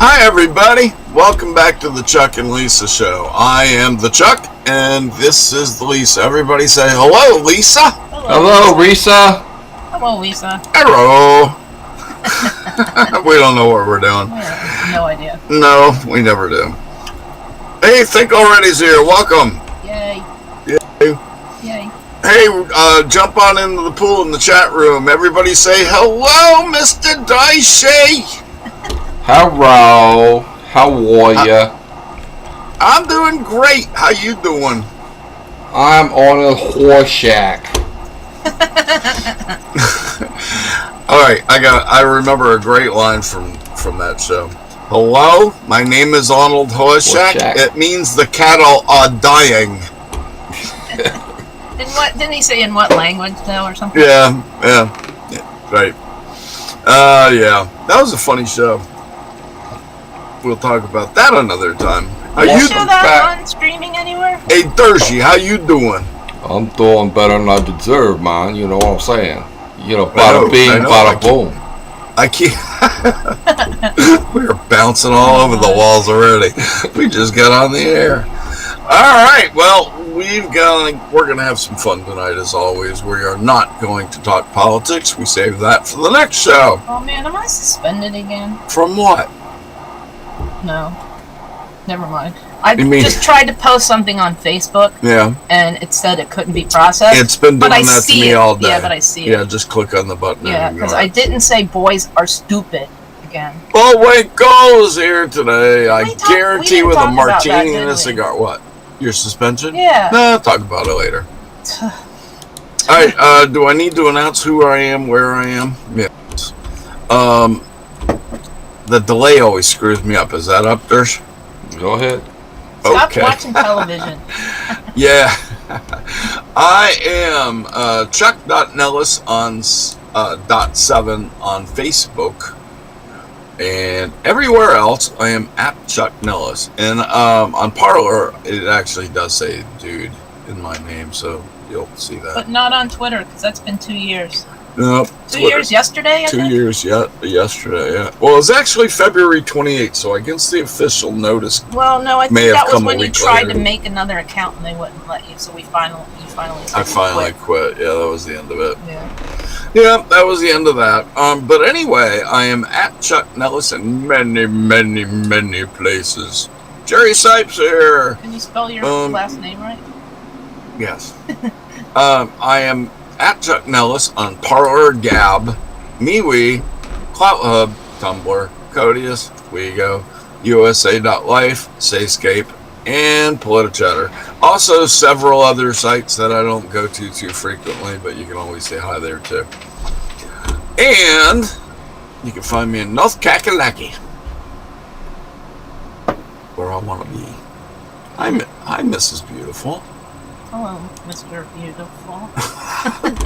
Hi, everybody. Welcome back to the Chuck and Lisa Show. I am the Chuck, and this is the Lisa. Everybody say hello, Lisa. Hello, Lisa. Hello, Lisa. Hello. We don't know what we're doing. No idea. No, we never do. Hey, Think Already's here. Welcome. Yay. Yay. Yay. Hey, jump on into the pool in the chat room. Everybody say hello, Mr. Dicey. Hello. How are ya? I'm doing great. How you doing? I'm on a horse shack. All right, I remember a great line from that show. Hello, my name is Arnold Horseshack. It means the cattle are dying. Didn't he say in what language though, or something? Yeah, right. Yeah, that was a funny show. We'll talk about that another time. Are you show that on streaming anywhere? Hey, Dershie, how you doing? I'm doing better than I deserve, man. You know what I'm saying? You know, bada bing, bada boom. I can't. We're bouncing all over the walls already. We just got on the air. All right. Well, we're gonna have some fun tonight, as always. We are not going to talk politics. We save that for the next show. Oh man, am I suspended again? From what? No. Never mind. I just tried to post something on Facebook. Yeah. And it said it couldn't be processed. It's been doing that to me all day. Yeah, but I see it. Yeah, just click on the button. Yeah, because I didn't say boys are stupid again. Oh, wait, goes here today. I guarantee with a martini and a cigar. What? Your suspension? Yeah. No, I'll talk about it later. All right, do I need to announce who I am, where I am? Yes. The delay always screws me up. Is that up, Dersh? Go ahead. Stop watching television. Yeah. I am Chuck.Nellis on .7 on Facebook. And everywhere else, I am at Chuck Nellis. And on Parler, it actually does say dude in my name, so you'll see that. But not on Twitter, because that's been 2 years. No. 2 years yesterday, I think? 2 years yesterday, yeah. Well, it's actually February 28th, so I guess the official notice. Well, no, I think that was when you tried to make another account and they wouldn't let you, so you finally quit. Yeah, that was the end of it. Yeah, that was the end of that. But anyway, I am at Chuck Nellis in many, many, many places. Jerry Sipes here. Can you spell your last name right? Yes. I am at Chuck Nellis on Parler, Gab, MeWe, CloutHub, Tumblr, Codius, WeGo, USA.life, Sayscape, and Politichatter. Also, several other sites that I don't go to too frequently, but you can always say hi there too. And you can find me in North Kakalaki, where I want to be. Hi, Mrs. Beautiful. Hello, Mr. Beautiful.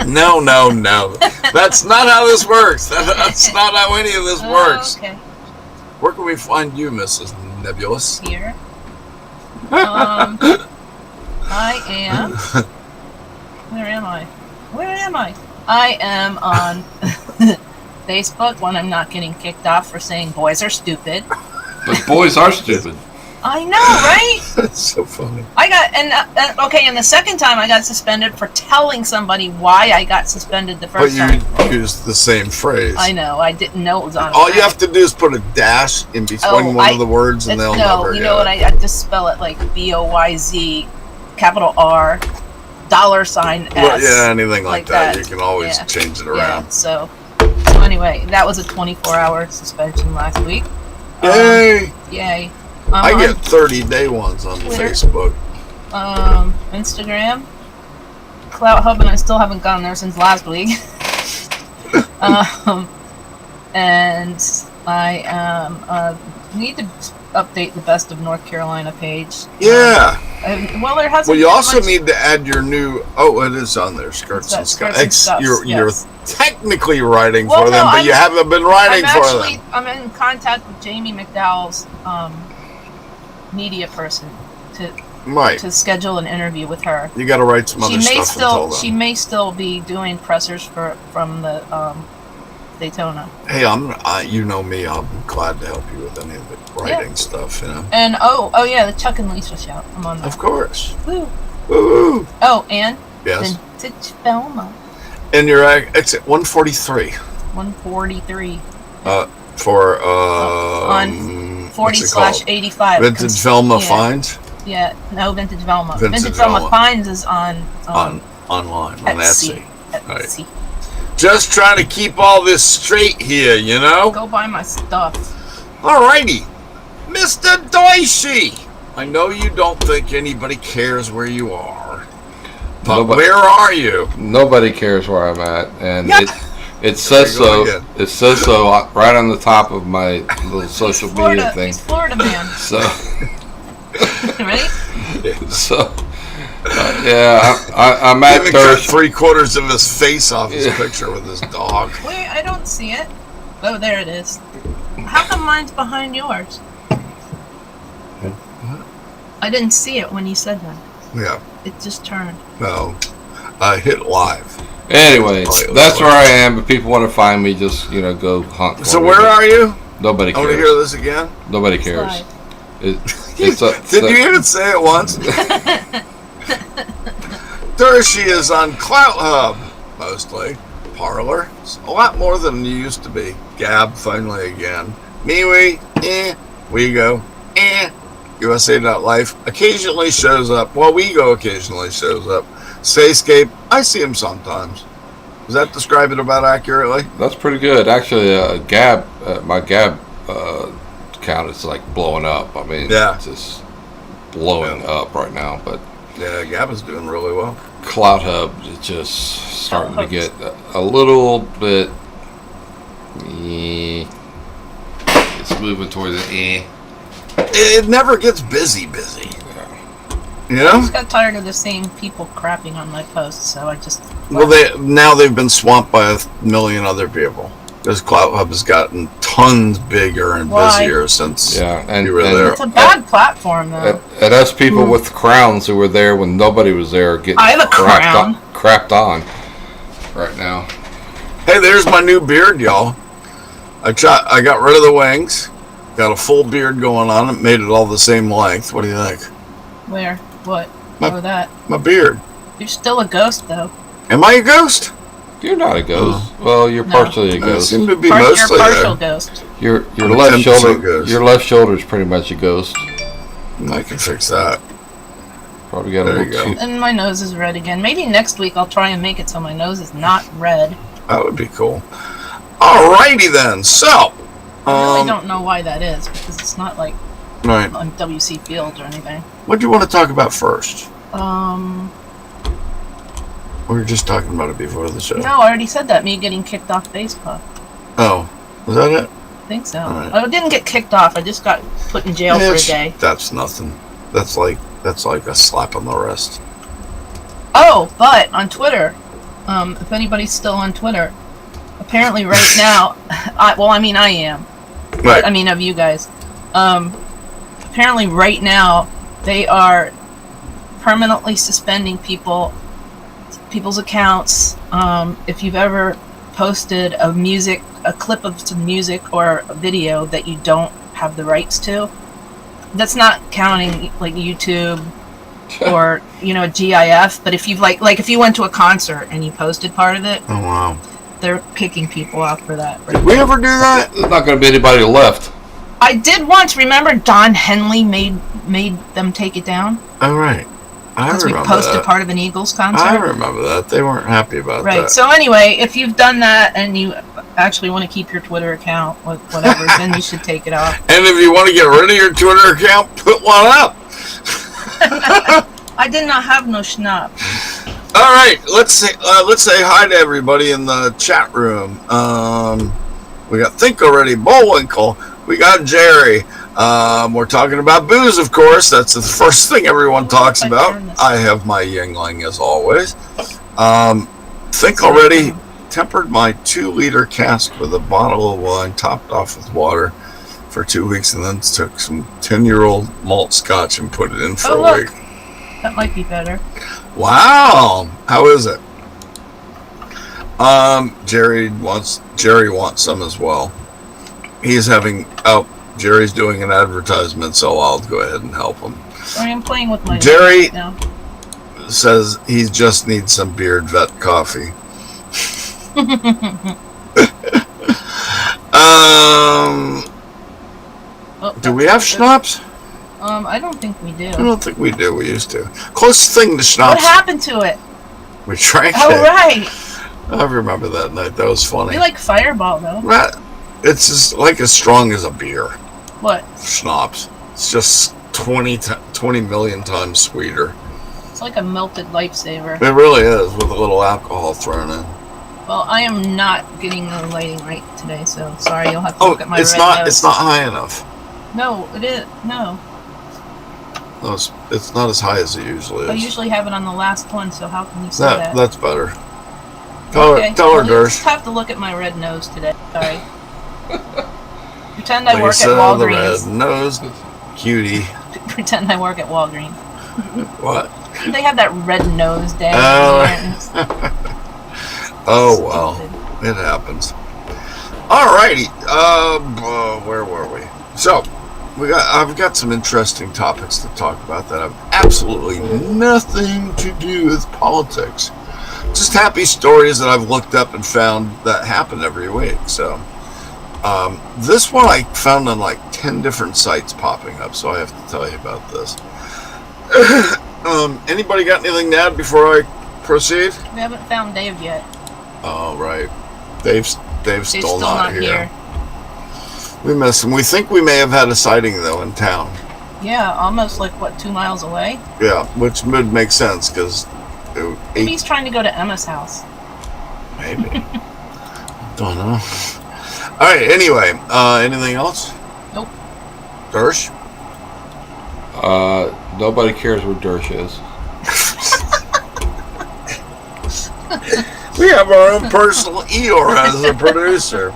No. That's not how this works. That's not how any of this works. Okay. Where can we find you, Mrs. Nebulous? Here. I am. Where am I? I am on Facebook when I'm not getting kicked off for saying boys are stupid. But boys are stupid. I know, right? That's so funny. I got and the second time I got suspended for telling somebody why I got suspended the first time. But you used the same phrase. I know. I didn't know it was on. All you have to do is put a dash in between one of the words, and they'll never get it. No, you know what? I just spell it like BOYZ, capital R, $S. Well, yeah, anything like that. You can always change it around. Yeah. So anyway, that was a 24-hour suspension last week. Yay! Yay. I get 30-day ones on Twitter, Facebook. Instagram, CloutHub, and I still haven't gone there since last week. And I need to update the Best of North Carolina page. Yeah. There hasn't. Well, you also need to add your new. Oh, it is on there. Skirts and Stuff. You're technically writing for them, but you haven't been writing for them. I'm in contact with Jamie McDowell's media person to schedule an interview with her. You got to write some other stuff. She may still be doing pressers from the Daytona. Hey, you know me. I'm glad to help you with any of the writing stuff. You know. And oh yeah, the Chuck and Lisa show. I'm on that. Of course. Woo. Woo. Oh, and Yes. Vintage Velma. And you're at exit 143. 143. For on 40 what's it called? / 85. Vintage Velma yeah. Finds Yeah, no, Vintage Velma. Vintage Velma Velma. Finds is on online on Etsy. Right. Etsy. Just trying to keep all this straight here, you know. Go buy my stuff. Alrighty, Mr. Doishy. I know you don't think anybody cares where you are, but where are you? Nobody cares where I'm at, and Yeah. it says There you go so. again. It says so right on the top of my little social media thing. He's Florida man. So, Right? so yeah, I'm at Even cut Thirst. 3/4 of his face off his picture with his dog. Wait, I don't see it. Oh, there it is. How come mine's behind yours? I didn't see it when you said that. Yeah, It just turned. no. Hit live. Anyway, Oh, that's where I am. If people want to find me, just go hunt. For So me. where are you? Nobody I want to cares. hear this again. Nobody cares. Slide. Did you even say it once? There she is on Clout Hub, mostly. Parlor, it's a lot more than you used to be. Gab, finally again. MeWe, WeGo, USA.life occasionally shows up. Well, WeGo occasionally shows up. Sayscape, I see him sometimes. Does that describe it about accurately? That's pretty good, actually. Gab, my Gab account is like blowing up. I mean, Yeah. it's just blowing up right now. But Yeah, Gab is doing really well. Cloud Hub is just starting to get a little bit. It's moving towards the. It never gets busy. You I know? just got tired of the same people crapping on my posts, so I just. Well, they've been swamped by 1 million other people. Because Clout Hub has gotten tons bigger and Why? busier since And you were there. It's a bad platform, though. And us people with crowns who were there when nobody was there getting I have a crown. crapped on right now. Hey, there's my new beard, y'all. I got rid of the wings. Got a full beard going on. It made it all the same length. What do you think? Where? What? My- Oh, that. My beard. You're still a ghost, though. Am I a ghost? You're not a ghost. Well, you're No. partially a I ghost. seem to be You're mostly partial there. ghost. Your I'm a left 10% shoulder. ghost. Your left shoulder is pretty much a ghost. I can fix that. Probably got a There you little go. too. And my nose is red again. Maybe next week I'll try and make it so my nose is not red. That would be cool. Alrighty then. So, I really don't know why that is, because it's not like right. on WC Fields or anything. What do you want to talk about first? We were just talking about it before the show. No, I already said that. Me getting kicked off Facebook. Oh, was that it? I think so. Alright. I didn't get kicked off. I just got put in jail for a day. That's nothing. That's like a slap on the wrist. Oh, but on Twitter, if anybody's still on Twitter, apparently right now, I am. Right. I mean, of you guys. Apparently right now, they are permanently suspending people's accounts. If you've ever posted a clip of some music or a video that you don't have the rights to, that's not counting like YouTube or GIF. But if you've like if you went to a concert and you posted part of it, Oh wow. they're kicking people out for that. Did we ever do that? There's not going to be anybody left. I did once. Remember, Don Henley made them take it down All right. I because we remember posted that. part of an Eagles concert. I remember that. They weren't happy about Right. that. So anyway, if you've done that and you actually want to keep your Twitter account, whatever, then you should take it off. And if you want to get rid of your Twitter account, put one up. I did not have no schnapps. All right. Let's say hi to everybody in the chat room. We got Think Already, Bullwinkle. We got Jerry. We're talking about booze, of course. That's the first thing everyone talks about. I have my Yingling as always. Think Already tempered my 2-liter cask with a bottle of wine topped off with water for 2 weeks, and then took some 10-year-old malt scotch and put it in for a week. That might be better. Wow. How is it? Jerry wants some as well. He's having Jerry's doing an advertisement, so I'll go ahead and help him. Sorry, I'm playing with my Jerry right now. says he just needs some Beard Vet coffee. Do we have schnapps? I don't think we do. I don't think we do. We used to. Closest thing to schnapps. What happened to it? We drank Oh, it. right. I remember that night. That was funny. We like Fireball, though. It's just like as strong as a beer. What? Schnapps. It's just 20 million times sweeter. It's like a melted lifesaver. It really is, with a little alcohol thrown in. Well, I am not getting the lighting right today, so sorry. You'll have to look at my it's red not. nose. It's not high enough. No, it is. No. No, it's not as high as it usually is. I usually have it on the last one, so how can you say that? That's better. Tell her, You'll Gersh. just have to look at my red nose today. Sorry. Pretend I work Lisa, at the Walgreens. red nose cutie. Pretend I work at Walgreens. What? They have that red nose day. Oh well, it happens. Alrighty. Where were we? So, I've got some interesting topics to talk about that have absolutely nothing to do with politics. Just happy stories that I've looked up and found that happen every week. So, this one I found on like 10 different sites popping up, so I have to tell you about this. Anybody got anything to add before I proceed? We haven't found Dave yet. Oh, right. Dave's still not here. We miss him. We think we may have had a sighting, though, in town. Yeah, almost like, 2 miles away? Yeah, which would make sense, because... Maybe he's trying to go to Emma's house. Maybe. Don't know. Alright, anyway, anything else? Nope. Dersh? Nobody cares where Dersh is. We have our own personal Eeyore as a producer.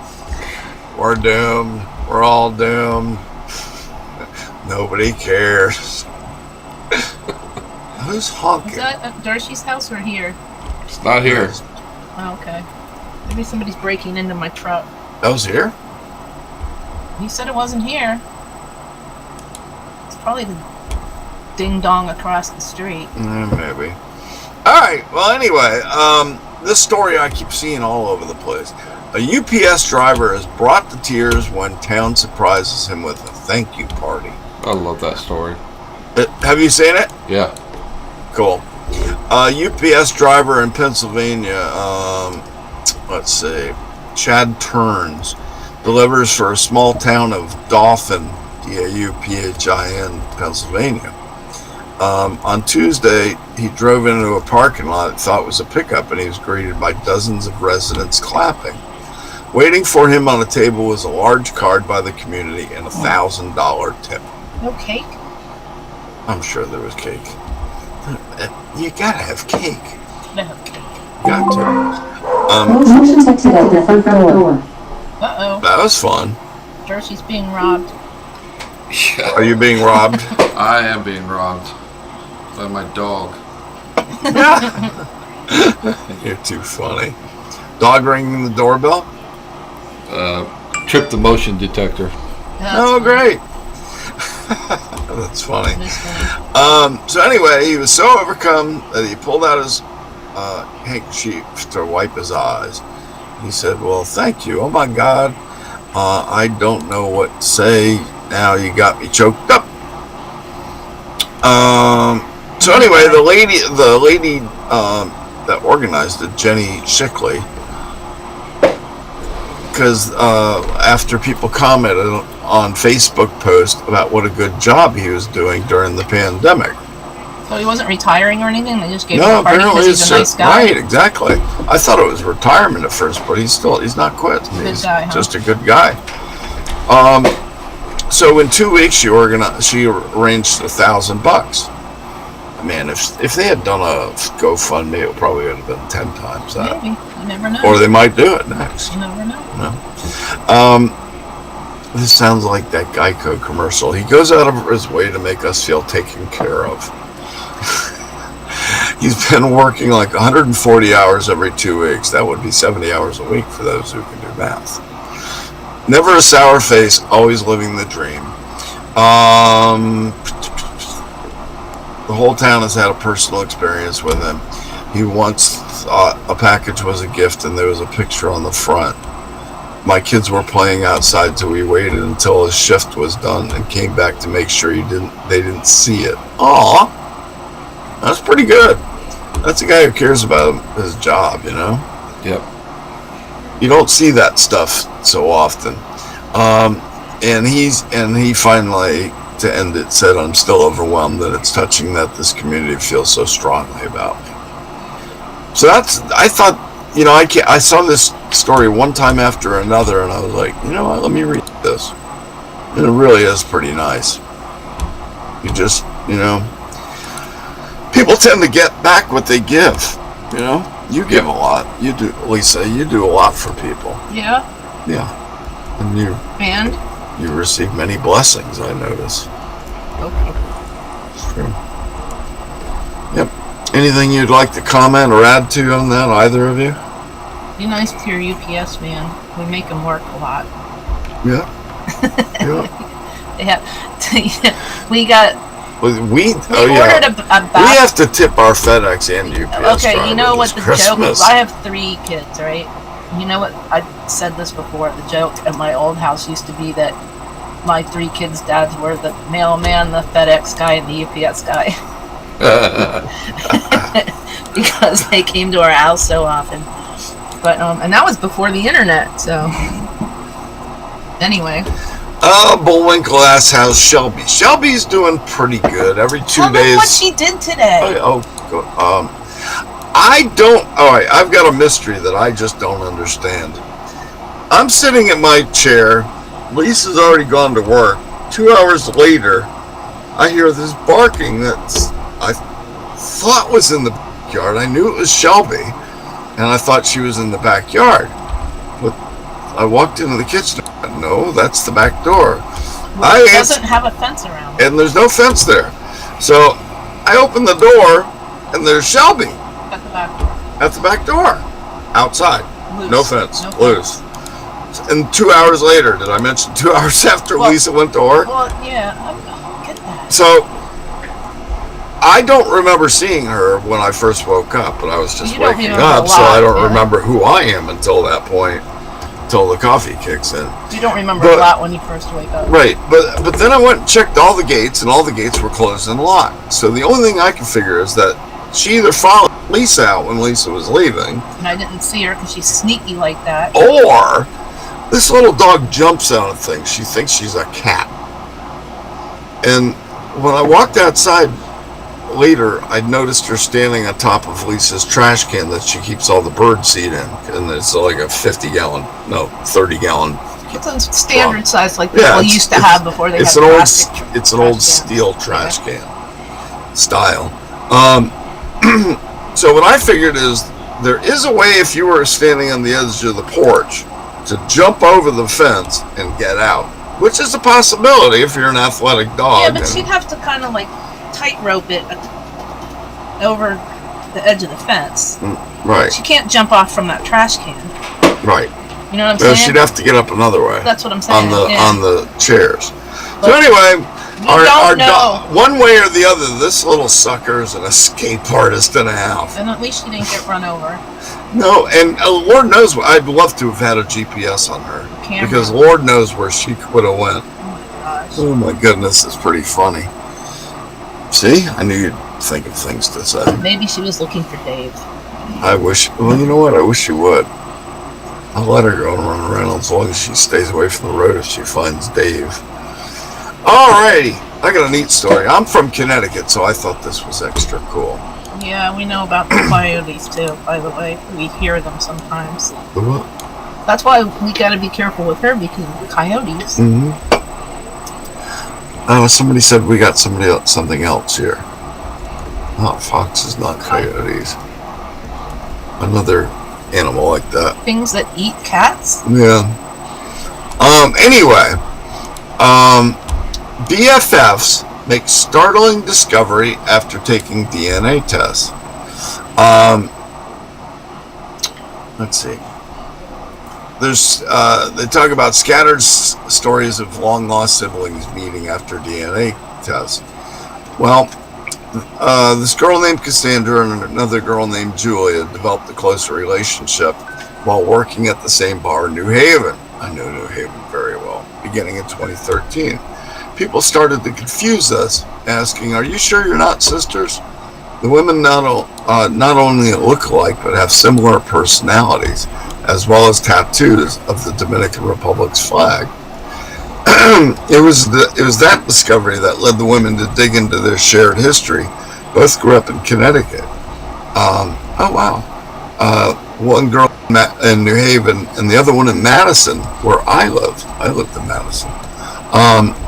We're doomed. We're all doomed. Nobody cares. Who's honking? Is that at Darcy's house or here? It's not here. Oh, okay. Maybe somebody's breaking into my truck. That was here? He said it wasn't here. It's probably the ding-dong across the street. Maybe. Alright, well anyway, this story I keep seeing all over the place. A UPS driver is brought to tears when town surprises him with a thank you party. I love that story. Have you seen it? Yeah. Cool. A UPS driver in Pennsylvania, let's see, Chad Turns, delivers for a small town of Dauphin, Dauphin, Pennsylvania. On Tuesday, he drove into a parking lot that thought was a pickup, and he was greeted by dozens of residents clapping. Waiting for him on a table was a large card by the community and a $1,000 tip. No cake? I'm sure there was cake. You gotta have cake. No cake. Got to. Motion texted at the front door. Uh-oh. That was fun. Darcy's being robbed. Are you being robbed? I am being robbed by my dog. You're too funny. Dog ringing the doorbell? Tripped the motion detector. Oh, great. That's funny. That is funny. So anyway, he was so overcome that he pulled out his handkerchief to wipe his eyes. He said, well, thank you. Oh, my God. I don't know what to say. Now you got me choked up. So anyway, the lady that organized it, Jenny Shickley, because after people commented on Facebook posts about what a good job he was doing during the pandemic. So he wasn't retiring or anything? They just gave him No, a party apparently because he's a nice guy? Right, exactly. I thought it was retirement at first, but he's not quit. Good guy, huh? Just a good guy. So in 2 weeks, she arranged $1,000. Man, if they had done a GoFundMe, it probably would have been 10 times that. Maybe. You never know. Or they might do it next. You never know. No. This sounds like that Geico commercial. He goes out of his way to make us feel taken care of. He's been working like 140 hours every 2 weeks. That would be 70 hours a week for those who can do math. Never a sour face, always living the dream. The whole town has had a personal experience with him. He once thought a package was a gift and there was a picture on the front. My kids were playing outside, so we waited until his shift was done and came back to make sure they didn't see it. Aw, that's pretty good. That's a guy who cares about his job, you know? Yep. You don't see that stuff so often. And he finally, to end it, said, I'm still overwhelmed that it's touching that this community feels so strongly about me. So I thought, you know, I saw this story one time after another, and I was like, you know what, let me read this. And it really is pretty nice. You just, you know, people tend to get back what they give, you know? You give a lot. You do, Lisa, you do a lot for people. Yeah. Yeah. And you receive many blessings, I notice. Okay. It's true. Yep. Anything you'd like to comment or add to on that, either of you? Be nice to your UPS man. We make him work a lot. Yeah. Yeah. We got. We ordered a we have to tip our FedEx and UPS. Okay, you know what the joke is? Christmas. I have 3 kids, right? You know what? I said this before. The joke at my old house used to be that my 3 kids' dads were the mailman, the FedEx guy, and the UPS guy. Because they came to our house so often. But and that was before the internet, so anyway. Bullwinkle asks, how's Shelby? Shelby's doing pretty good. Every 2 Tell days. me what she did today. I don't. All right, I've got a mystery that I just don't understand. I'm sitting in my chair. Lisa's already gone to work. 2 hours later, I hear this barking that I thought was in the backyard. I knew it was Shelby, and I thought she was in the backyard. But I walked into the kitchen. No, that's the back door. It doesn't have a fence around it. And there's no fence there. So I open the door, and there's Shelby At the back door. at the back door, outside. Loose. No fence, No loose. And 2 hours later, did I mention 2 hours after Lisa went to work? Well, yeah, I get that. So I don't remember seeing her when I first woke up, but I was just You don't waking remember up, a so I lot, don't yeah. remember who I am until that point, until the coffee kicks in. You don't remember But- a lot when you first wake up. Right, but then I went and checked all the gates, and all the gates were closed and locked. So the only thing I can figure is that she either followed Lisa out when Lisa was leaving, And I didn't see her because she's sneaky like that. or this little dog jumps out of things. She thinks she's a cat. And when I walked outside later, I noticed her standing on top of Lisa's trash can that she keeps all the bird seed in. And it's like a 30-gallon. It's a standard size like Yeah, people used to have before they It's had an old, plastic it's an trash old cans. steel trash can style. So what I figured is there is a way if you were standing on the edge of the porch to jump over the fence and get out, which is a possibility if you're an athletic dog. Yeah, but and- she'd have to kind of like tightrope it over the edge of the fence. right, She can't jump off from that trash can. right. You know what I'm Well, saying? she'd have to get up another way That's what I'm saying. on the chairs. So But anyway, we don't know. one way or the other, this little sucker is an escape artist and a half. And at least she didn't get run over. No, and Lord knows, I'd love to have had a GPS on her. Camera. Because Lord knows where she would have went. Oh my gosh. Oh my goodness, it's pretty funny. See, I knew you'd think of things to say. Maybe she was looking for Dave. I wish, well, you know what? I wish she would. I'll let her go and run around as long as she stays away from the road if she finds Dave. Alrighty, I got a neat story. I'm from Connecticut, so I thought this was extra cool. Yeah, we know about the coyotes too, by the way. We hear them sometimes. The what? That's why we gotta be careful with her because of the coyotes. Mm-hmm. Somebody said we got something else here. Not foxes, not coyotes. Another animal like that. Things that eat cats? Yeah. Anyway, BFFs make startling discovery after taking DNA tests. Let's see. There's they talk about scattered stories of long lost siblings meeting after DNA tests. Well, this girl named Cassandra and another girl named Julia developed a closer relationship while working at the same bar in New Haven. I know New Haven very well. Beginning in 2013, people started to confuse us, asking, "Are you sure you're not sisters?" The women not only look alike, but have similar personalities, as well as tattoos of the Dominican Republic's flag. It was that discovery that led the women to dig into their shared history. Both grew up in Connecticut. Oh wow! One girl in New Haven, and the other one in Madison, where I lived. I lived in Madison.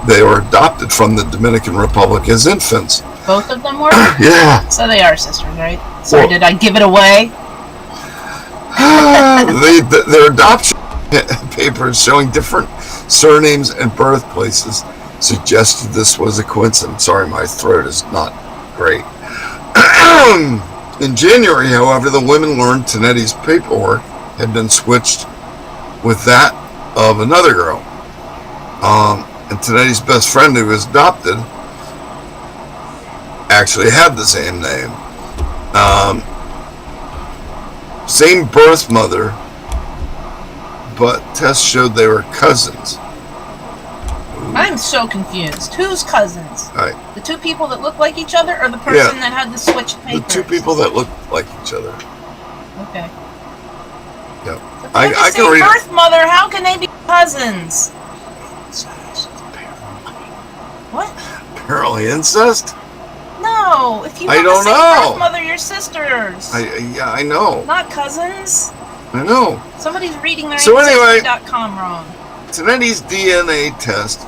They were adopted from the Dominican Republic as infants. Both of them were? Yeah. So they are sisters, right? Sorry, did I give it away? Their adoption papers showing different surnames and birthplaces suggested this was a coincidence. Sorry, my throat is not great. In January, however, the women learned Tinetti's paperwork had been switched with that of another girl. And Tinetti's best friend, who was adopted, actually had the same name. Same birth mother, but tests showed they were cousins. I'm so confused. Who's cousins? Right. The two people that look like each other, or the person that had the switched papers? The two people that look like each other. Okay. Yep. If I they're the can read same birth mother, how can they be cousins? What? Apparently incest? No. If you I have don't the same know. birth mother, you're sisters. Yeah, I know. Not cousins. I know. Somebody's reading their So anyway, Ancestry.com wrong. Tinetti's DNA test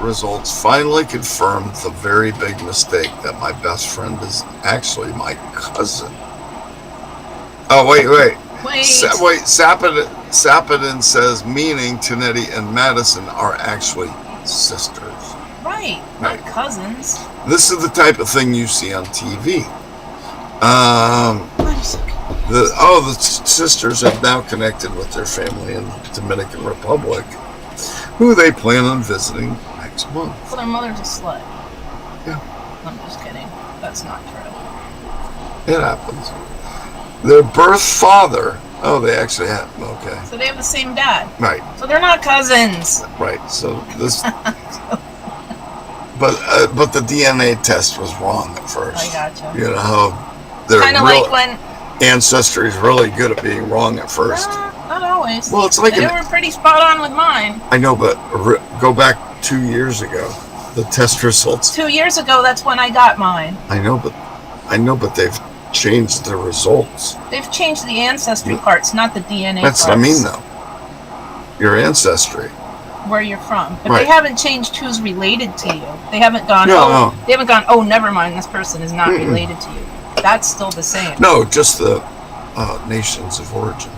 results finally confirmed the very big mistake that my best friend is actually my cousin. Oh, wait. Wait. Sapidin says, meaning Tinetti and Madison are actually sisters. Right. Not cousins. This is the type of thing you see on TV. The sisters have now connected with their family in the Dominican Republic, who they plan on visiting next month. So their mother's a slut. Yeah. I'm just kidding. That's not true. It happens. Their birth father. Oh, they actually have. Okay. So they have the same dad. Right. So they're not cousins. Right. So this. But the DNA test was wrong at first. I gotcha. You know how they're kind of like when ancestry is really good at being wrong at first. not always. Well, it's like they were pretty spot on with mine. I know, but go back 2 years ago, the test results. 2 years ago, that's when I got mine. I know, but they've changed the results. They've changed the ancestry parts, not the DNA That's parts. what I mean, though. Your ancestry. Where you're from, but Right. they haven't changed who's related to you. They haven't gone. No. They haven't gone. Oh, never mind. This person is not related to you. That's still the same. No, just the nations of origin.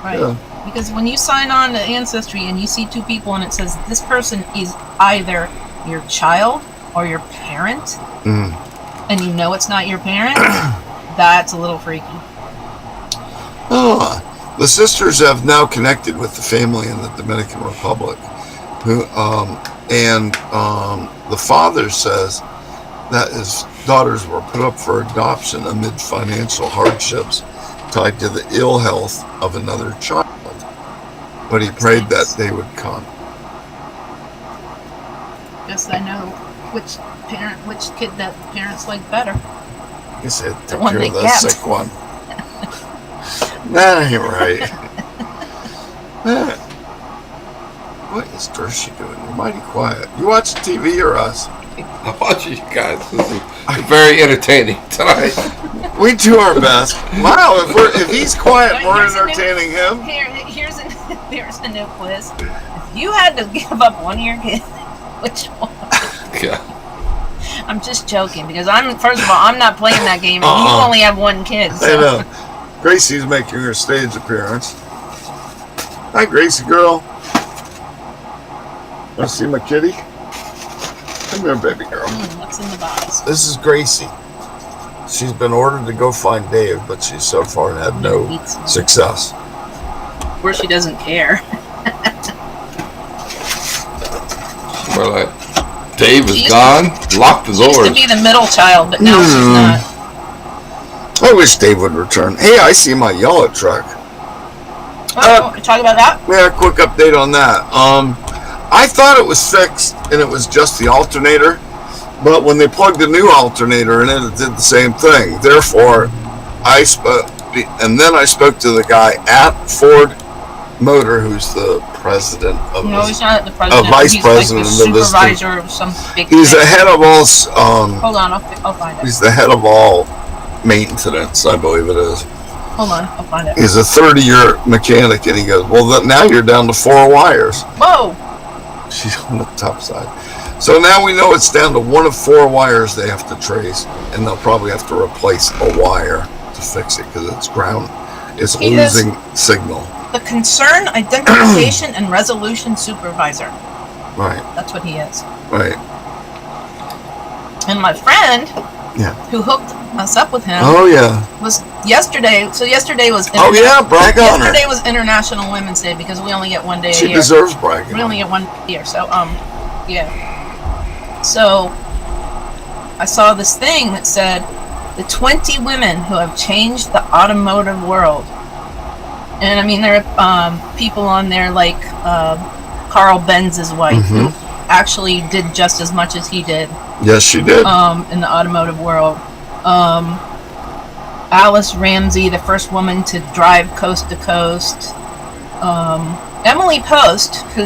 Right. Yeah. Because when you sign on to Ancestry and you see two people and it says this person is either your child or your parent, and you know it's not your parent, that's a little freaky. The sisters have now connected with the family in the Dominican Republic, and the father says that his daughters were put up for adoption amid financial hardships tied to the ill health of another child. But he prayed that they would come. Guess I know which kid that parents like better. He said, The take one care they of the kept. sick one. That ain't right. What is Dershie doing? You're mighty quiet. You watch TV or us? I watch you guys. This is very entertaining tonight. We do our best. Wow, if he's quiet, we're Here's a new- entertaining him. Here's a new quiz. If you had to give up one of your kids, which one? Yeah. I'm just joking because first of all, I'm not playing that game and you only have one kid. So. I know. Gracie's making her stage appearance. Hi, Gracie girl. Want to see my kitty? Come here, baby girl. What's in the box? This is Gracie. She's been ordered to go find Dave, but she's so far had no success. Of course, she doesn't care. Well, like, Dave is gone. Lock the She used doors. to be the middle child, but now she's not. I wish Dave would return. Hey, I see my yellow truck. Oh, talk about that? Yeah, quick update on that. I thought it was fixed and it was just the alternator, but when they plugged the new alternator in it did the same thing. Therefore, I spoke to the guy at Ford Motor, who's the president of No, he's not the president. vice he's president like the of this thing. supervisor of some big He's thing. the head of all. Hold on, I'll find it. He's the head of all maintenance, I believe it is. Hold on, I'll find it. He's a 30-year mechanic, and he goes, well, now you're down to 4 wires. Whoa! She's on the top side. So now we know it's down to 1 of 4 wires they have to trace, and they'll probably have to replace a wire to fix it because it's ground. It's He is- losing signal. The Concern Identification and Resolution Supervisor. Right, That's what he is. right. And my friend, Yeah. who hooked us up with him, Oh, yeah. was yesterday. So yesterday was. Oh, yeah, brag on her. Yesterday was International Women's Day because we only get one day She a year. deserves bragging. We only get one year, so yeah. So I saw this thing that said the 20 women who have changed the automotive world, and I mean there are people on there like Carl Benz's wife, who actually did just as much as he did Yes, she did. in the automotive world. Alice Ramsey, the first woman to drive coast to coast. Emily Post, who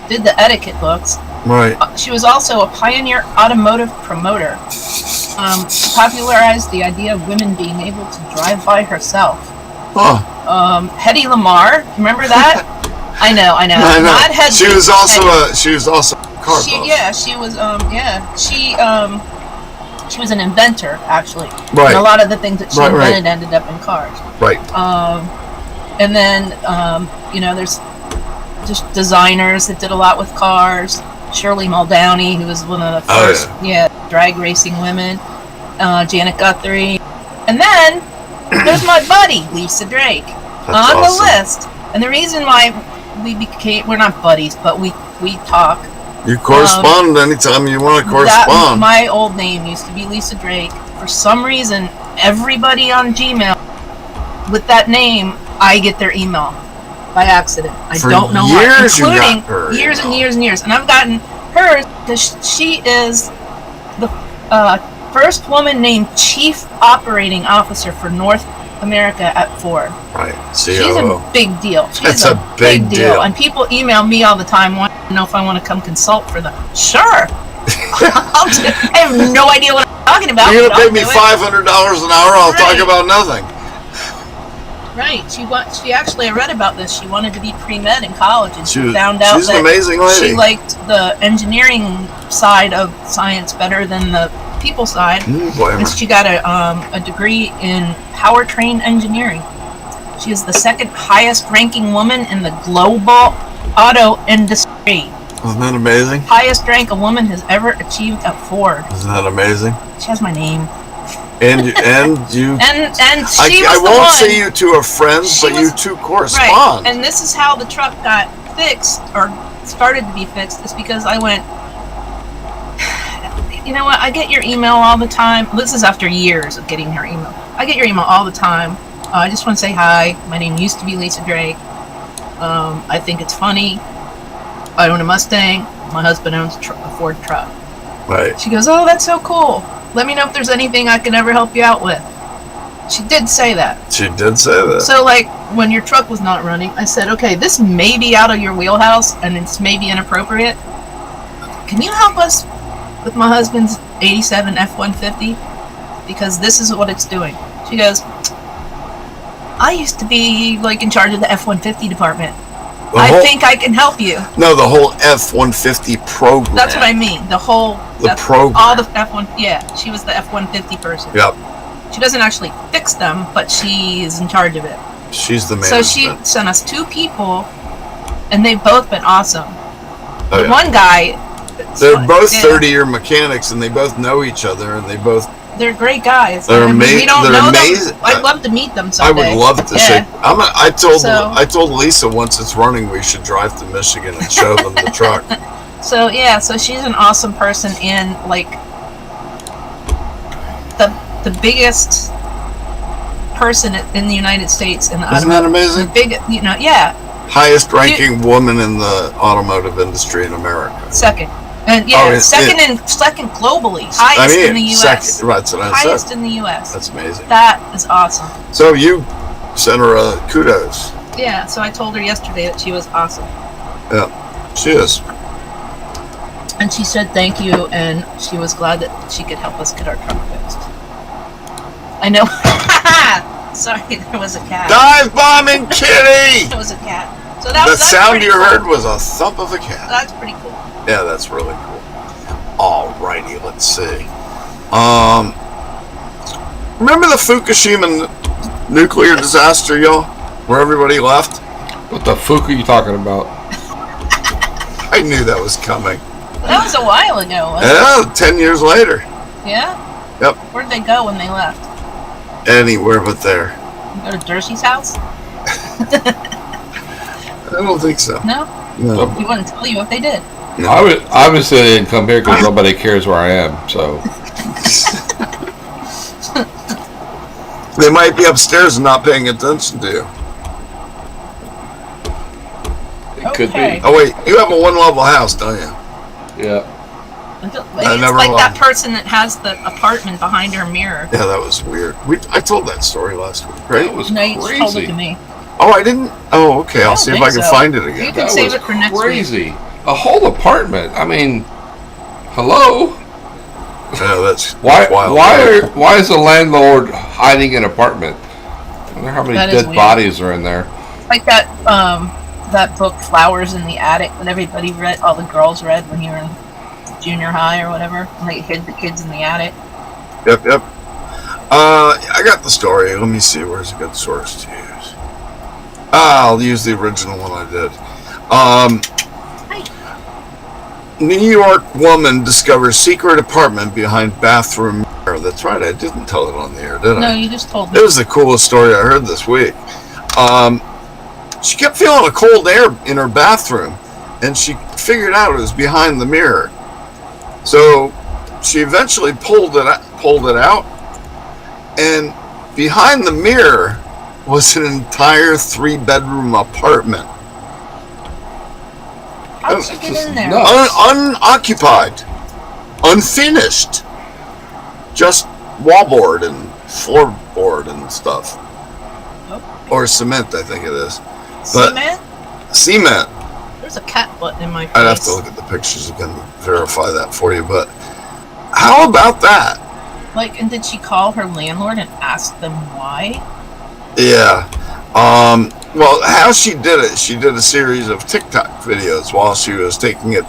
did the etiquette books. Right. She was also a pioneer automotive promoter. Popularized the idea of women being able to drive by herself. Huh. Hedy Lamarr, remember that? I know. I know. Not Hedwig, She was also Hedy. a car She buff. was an inventor, actually. Right. And a lot of the things that she Right, invented ended up in cars. Right. And then, there's just designers that did a lot with cars. Shirley Muldowney, who was one of the first, drag racing women. Janet Guthrie. And then, there's my buddy, Lisa Drake, on awesome. the list. And the reason why we're not buddies, but we talk. You correspond anytime you want to correspond. My old name used to be Lisa Drake. For some reason, everybody on Gmail with that name, I get their email by accident. I For don't know years why. you Including got her years and email. years and years. And I've gotten hers because she is the first woman named Chief Operating Officer for North America at Ford. Right. She's COO. a big deal. She's That's a big deal. And people email me all the time wanting to know if I want to come consult for them. Sure. I have no idea what I'm talking about. You're but gonna pay I'll me do it. $500 an hour. I'll talk Right. about nothing. Right. She actually, I read about this. She wanted to be pre-med in college, and she She's found out an that amazing lady. she liked the engineering side of science better than the people side. Blame her. And she got a degree in powertrain engineering. She is the second highest ranking woman in the global auto industry. Isn't that amazing? Highest rank a woman has ever achieved at Ford. Isn't that amazing? She has my name. And you And she I was the won't one. say you two are friends, She but you was- two Right. correspond. And this is how the truck got fixed, or started to be fixed, is because I went, you know what, I get your email all the time. This is after years of getting her email. I get your email all the time. I just want to say hi. My name used to be Lisa Drake. I think it's funny. I own a Mustang. My husband owns a Ford truck. Right. She goes, oh, that's so cool. Let me know if there's anything I can ever help you out with. She did say that. She did say that. So, like, when your truck was not running, I said, okay, this may be out of your wheelhouse and it's maybe inappropriate. Can you help us with my husband's 87 F-150? Because this is what it's doing. She goes, I used to be, like, in charge of the F-150 department. I think I can help you. No, the whole F-150 program. That's what I mean. The program. All the F-1, yeah, she was the F-150 person. Yep. She doesn't actually fix them, but she's in charge of it. She's the man. So she sent us 2 people, and they've both been awesome. Oh, yeah. One guy They're fun. both Yeah. 30-year mechanics, and they both know each other, and They're great guys. They're I mean, we don't they're know amazing. them. I'd love to meet them I someday. would love to Yeah. say. So- I told Lisa once it's running, we should drive to Michigan and show them the truck. So yeah, so she's an awesome person, and like the biggest person in the United States in the Isn't that the amazing? big, yeah, Highest ranking woman in the automotive industry in America. second, and second globally, highest in the U.S. Second, right, that's what I highest said. in the U.S. That's amazing. That is awesome. So you sent her a kudos. Yeah, so I told her yesterday that she was awesome, She is. and she said thank you, and she was glad that she could help us get our truck fixed. I know. Sorry, there was a cat. Dive bombing kitty! There was a cat. So that's sound pretty you cool. heard was a thump of a cat. That's pretty cool. Yeah, that's really cool. Alrighty, let's see. Remember the Fukushima nuclear disaster, y'all? Where everybody left? What the fuck are you talking about? I knew that was coming. That was a while ago, wasn't Yeah, 10 years later. it? Yeah? Yep. Where'd they go when they left? Anywhere but there. Go to Dershey's house? I don't think so. No? No. He wouldn't tell you if they did. Obviously, they didn't come here because nobody cares where I am. So They might be upstairs and not paying attention to you. it could Okay. be. Oh, wait. You have a one-level house, don't you? Yeah. It's never like that mind. person that has the apartment behind her mirror. Yeah, that was weird. I told that story last week, right? That was No, you just told it crazy. to me. Oh, I didn't? Oh, okay. I I'll don't see if think I can so. find it You again. can That save was it for next week. crazy. A whole apartment. I mean, hello. Yeah, that's Why? wild. Why is the landlord hiding an apartment? I wonder how many That is dead weird. bodies are in there. Like that book Flowers in the Attic that everybody read, all the girls read when you were in junior high or whatever. And they hid the kids in the attic. Yep. I got the story. Let me see. Where's a good source to use? I'll use the original one I did. New York woman discovers secret apartment behind bathroom mirror. That's right. I didn't tell it on the air, did I? No, you just told It me. was the coolest story I heard this week. She kept feeling a cold air in her bathroom, and she figured out it was behind the mirror. So she eventually pulled it out, and behind the mirror was an entire 3-bedroom apartment, How did she get in there? No. unoccupied, unfinished, just wallboard and floorboard and stuff, or cement, I think it is. But Cement? cement. There's a cat butt in my face. I'd have to look at the pictures again to verify that for you, but how about that? Like, and did she call her landlord and ask them why? Yeah. Well, how she did it, she did a series of TikTok videos while she was opening it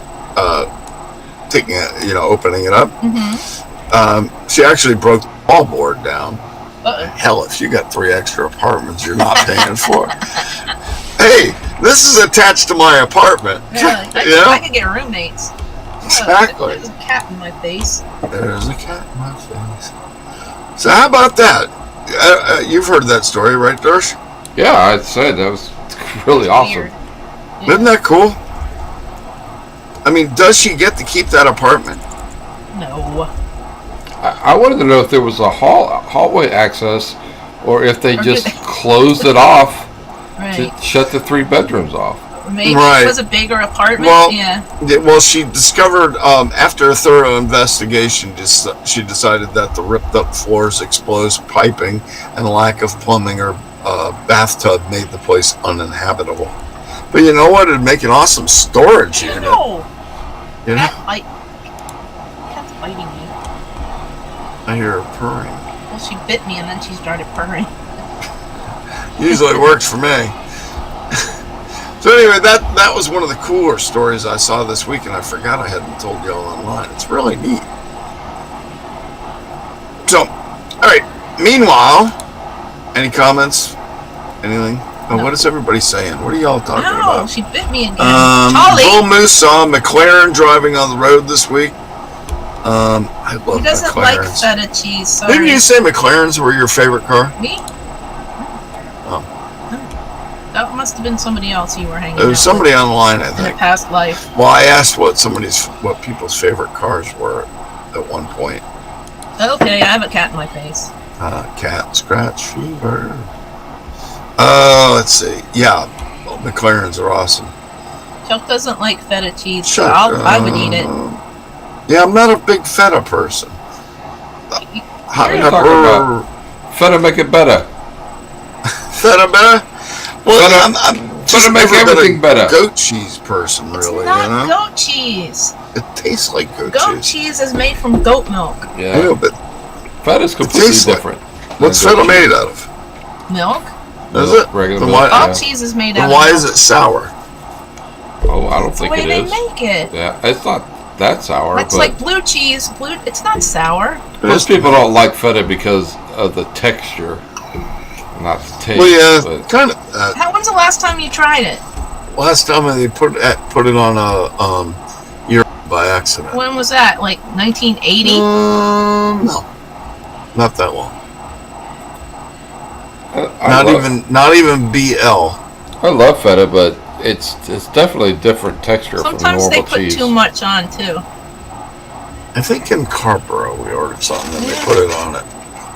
up. Mm-hmm. She actually broke the wallboard down. Uh-oh. Hell, if you got 3 extra apartments you're not paying for. Hey, this is attached to my apartment. Yeah, I could get roommates. Exactly. There's a cat in my face. There's a cat in my face. So how about that? You've heard that story, right, Dersh? Yeah, I said that was really awesome. Weird. Isn't that cool? I mean, does she get to keep that apartment? No. I wanted to know if there was a hallway access, or if they Or just did they- closed it off Right. to shut the 3 bedrooms off. Maybe Right. it was a bigger apartment. Well, yeah. Well, she discovered after a thorough investigation, she decided that the ripped-up floors, exposed piping, and lack of plumbing or bathtub made the place uninhabitable. But you know what? It'd make an awesome storage unit. No. You know? Cat's biting me. I hear her purring. Well, she bit me and then she started purring. Usually works for me. So anyway, that was one of the cooler stories I saw this week, and I forgot I hadn't told y'all online. It's really neat. So, all right. Meanwhile, any comments? Anything Oh, what is everybody saying? What are y'all talking Ow, about? she bit me again. Charlie! Bull Moose saw McLaren driving on the road this week. I love He doesn't like McLarens. feta cheese, sorry. Didn't you say McLarens were your favorite car? Me? Oh. That must have been somebody else you were hanging There was out somebody with online, I in a think. past life. Well, I asked what people's favorite cars were at one point. Okay, I have a cat in my face. Cat scratch fever. Let's see. Yeah, well, McLarens are awesome. Chuck doesn't like feta cheese, so Sure. I would eat it. Yeah, I'm not a big feta person. Hot What are you pepper. talking about? Feta make it better. Feta better? Well, Feta- I'm just Feta make never been everything a better. goat cheese person, It's really. not You know, goat cheese. it tastes like goat Goat cheese. cheese is made from goat milk. I Yeah. know, but Feta's completely tastes like- different. what's than feta goat cheese. made out of? Milk? Is Milk, it? regular Then milk, why- All yeah. cheese is made Then out why of is milk. it sour? Oh, I don't That's the think way it they is. make it. Yeah, it's not that sour. It's but like blue cheese. It's not sour. most people don't like feta because of the texture, not the taste. Well, yeah, but kind of. When's the last time you tried it? Last time they put it on a year by accident. When was that? Like 1980? No, not that long. I Not even BL. I love feta, but it's definitely a different texture Sometimes from they normal put cheese. too much on too. I think in Carborough we ordered something and they Yeah. put it on it.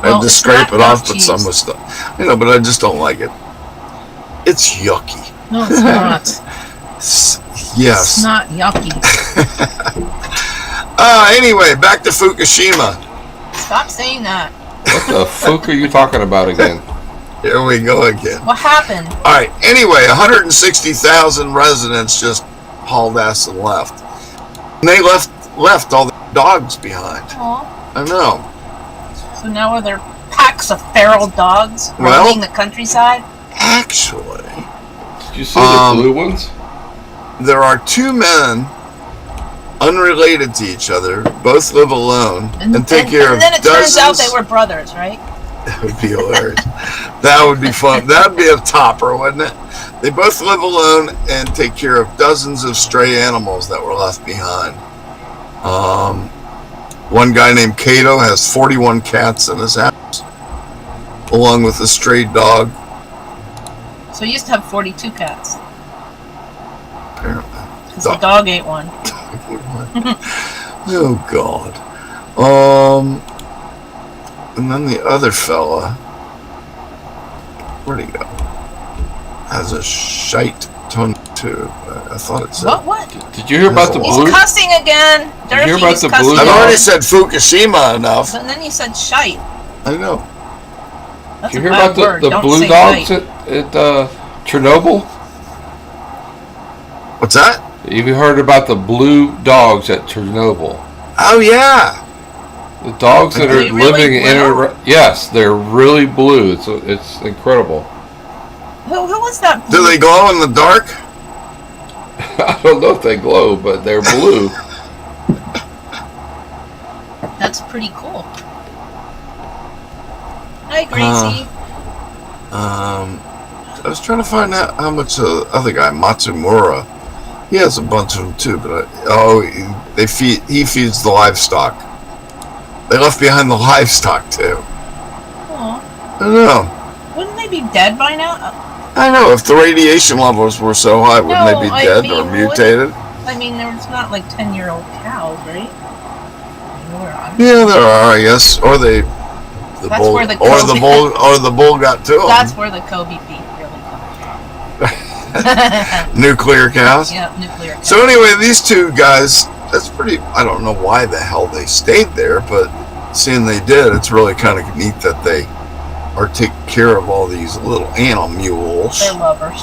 I Well, had to it's scrape not it off, goat but cheese. some was stuff. But I just don't like it. It's yucky. No, it's not. Yes. It's not yucky. Anyway, back to Fukushima. Stop saying that. What the fuck are you talking about again? Here we go again. What happened? All right. Anyway, 160,000 residents just hauled ass and left. And they left all the dogs behind. Aw. I know. So now are there packs of feral dogs Well- roaming the countryside? Actually, Did you see the blue ones? there are two men unrelated to each other, both live alone, and take care of and then it dozens. turns out they were brothers, right? That would be hilarious. That would be fun. That would be a topper, wouldn't it? They both live alone and take care of dozens of stray animals that were left behind. One guy named Cato has 41 cats in his house, along with a stray dog, So you used to have 42 cats. apparently. Because the dog ate one. Oh, God. And then the other fella, where'd he go? Has a shite ton too. I thought it said. What? Did you hear about the He's blue? cussing again. Did you hear about He's the cussing blue I've dog? already said Fukushima enough. And then you said shite. I know. That's Did you a hear bad about word. the Don't blue say dogs shite. at Chernobyl? What's that? Have you heard about the blue dogs at Chernobyl? Oh, yeah. The dogs that Are are they really living in blue? yes, they're really blue. It's incredible. Who was that? Do they glow in the dark? I don't know if they glow, but they're blue. That's pretty cool. Hi, Gracie. I was trying to find out how much the other guy, Matsumura, he has a bunch of them too, but he feeds the livestock. They left behind the livestock too. Aw. I don't know. Wouldn't they be dead by now? I know. If the radiation levels were so high, wouldn't No, they be I dead mean, or wouldn't- mutated? I mean, there's not like 10-year-old cows, right? Yeah, there are, I guess. Or the That's bull, where the or the Kobe- bull, or the bull got to them. That's where the Kobe beef really comes from. Nuclear cows. Yeah, nuclear cows. So anyway, these two guys, that's pretty, I don't know why the hell they stayed there, but seeing they did, it's really kind of neat that they are taking care of all these little animals. They're lovers.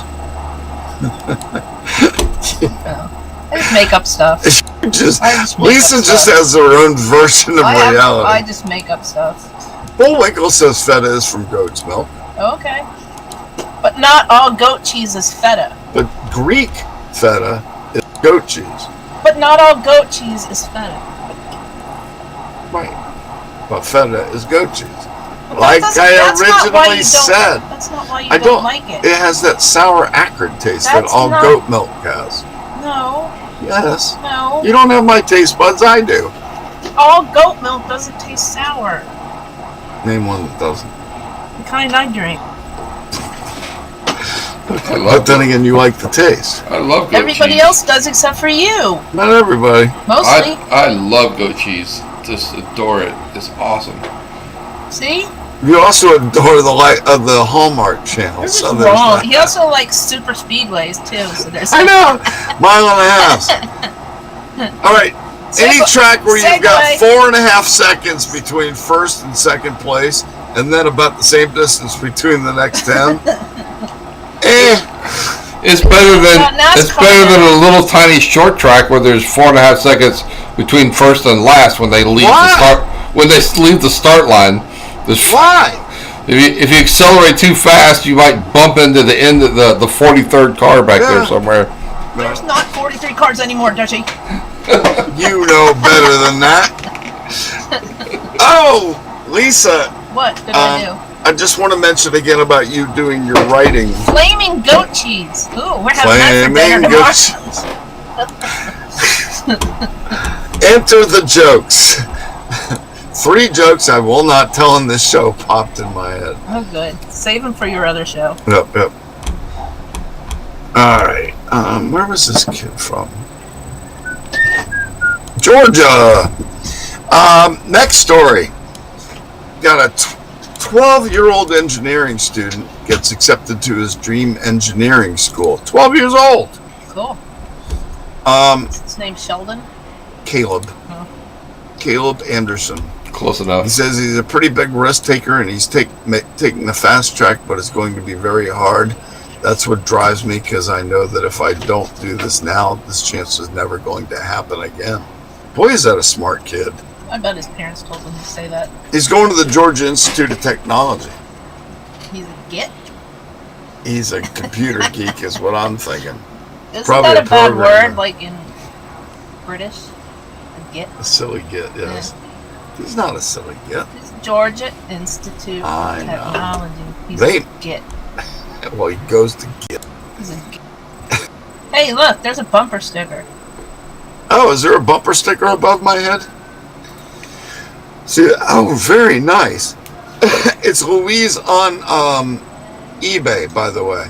Oh. I just make up stuff. I just make Lisa up just stuff. has her own version of I reality. just make up stuff. Bullwinkle says feta is from goat's milk, Okay. But not all goat cheese is feta. but Greek feta is goat cheese. But not all goat cheese is feta. Right. But feta is goat cheese. Like That's not why originally you said. don't. That's not why you I don't like it. It has that sour, acrid taste that That's all not- goat milk has. No, Yes. no. You don't have my taste buds. I do. All goat milk doesn't taste sour. Name one that doesn't. The kind I drink. I love But then goat. again, you like the taste. I love goat Everybody cheese. else does except for you. Not everybody. Mostly. I love goat cheese. Just adore it. It's awesome. See? You also adore the light of the Hallmark Channel. You're So just there's wrong. that. He also likes super speedways too. So there's. I know. Mile and a half. All right. Any track where you've got Segue. 4.5 seconds between first and second place, and then about the same distance between the next 10. It's better than Not NASCAR. it's better than a little tiny short track where there's 4.5 seconds between first and last when they leave Why? the start leave the start line. Why? If you accelerate too fast, you might bump into the end of the 43rd car back Yeah. there somewhere. There's not 43 cars anymore, Dutchie. You know better than that. Oh, Lisa, What did I do? I just want to mention again about you doing your writing. Flaming goat cheese. Ooh, we're having that for dinner Flaming tomorrow. goat Enter the jokes. 3 jokes I will not tell in this show popped in my head. Oh, good. Save them for your other show. Yep. All right. Where was this kid from? Georgia. Next story. Got a 12-year-old engineering student gets accepted to his dream engineering school. 12 years old. Cool. His name's Sheldon. Caleb. Oh. Caleb Anderson. Close He enough. says he's a pretty big risk taker and he's taking the fast track, but it's going to be very hard. That's what drives me, because I know that if I don't do this now, this chance is never going to happen again. Boy, is that a smart kid. I bet his parents told him to say that. He's going to the Georgia Institute of Technology. He's a git. He's a computer geek is what I'm thinking. Isn't Probably that a a bad programmer. word, like in British? A git? A silly git, yes. He's not a silly git. It's Georgia Institute I of know. Technology. He's They- a git. Well, he goes to git. He's a git. Hey, look, there's a bumper sticker. Oh, is there a bumper sticker above my head? See, oh, very nice. It's Louise on eBay, by the way.